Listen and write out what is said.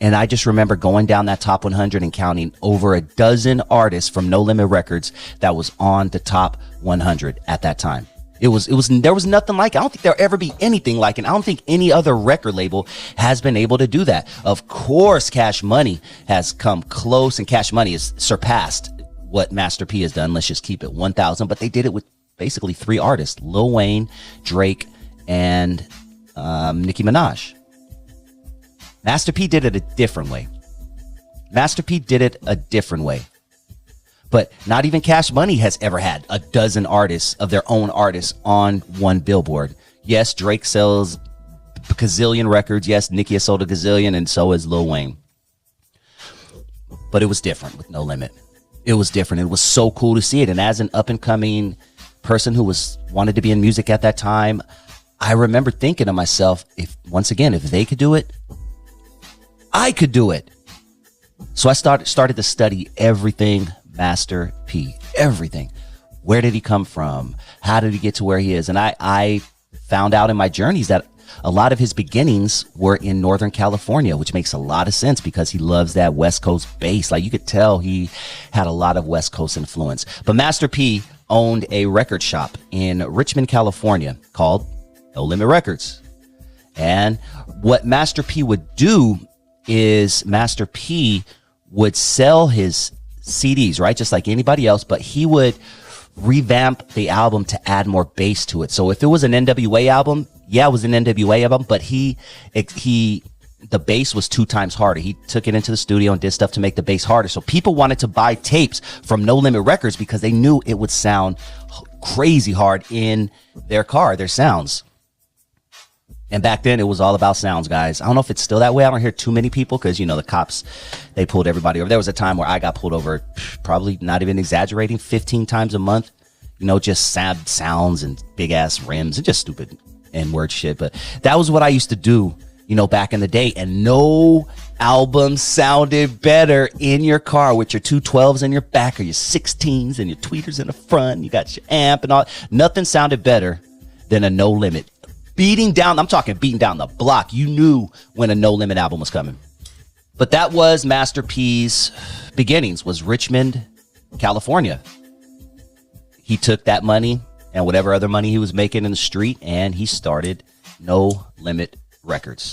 And I just remember going down that top 100 and counting over a dozen artists from No Limit Records that was on the top 100 at that time. There was nothing like it. I don't think there'll ever be anything like it. I don't think any other record label has been able to do that. Of course, Cash Money has come close, and Cash Money has surpassed what Master P has done. Let's just keep it 1,000. But they did it with basically 3 artists: Lil Wayne, Drake, and Nicki Minaj. Master P did it a different way. But not even Cash Money has ever had a dozen artists of their own artists on one billboard. Yes, Drake sells a gazillion records. Yes, Nicki has sold a gazillion, and so has Lil Wayne. But it was different with No Limit. It was different. It was so cool to see it. And as an up-and-coming person who wanted to be in music at that time, I remember thinking to myself, if they could do it, I could do it. So I started to study everything Master P, everything. Where did he come from? How did he get to where he is? And I found out in my journeys that a lot of his beginnings were in Northern California, which makes a lot of sense because he loves that West Coast bass. Like, you could tell he had a lot of West Coast influence. But Master P owned a record shop in Richmond, California called No Limit Records. And what Master P would do is Master P would sell his CDs, right? Just like anybody else, but he would revamp the album to add more bass to it. So if it was an NWA album, yeah, it was an NWA album, but the bass was 2 times harder. He took it into the studio and did stuff to make the bass harder. So people wanted to buy tapes from No Limit Records because they knew it would sound crazy hard in their car, their sounds. And back then, it was all about sounds, guys. I don't know if it's still that way. I don't hear too many people because, the cops, they pulled everybody over. There was a time where I got pulled over, probably not even exaggerating, 15 times a month. Just sad sounds and big-ass rims and just stupid N-word shit. But that was what I used to do, back in the day. And no album sounded better in your car with your 212s in your back or your 16s and your tweeters in the front. You got your amp and all. Nothing sounded better than a No Limit. I'm talking beating down the block. You knew when a No Limit album was coming. But that was Master P's beginnings, was Richmond, California. He took that money and whatever other money he was making in the street, and he started No Limit Records.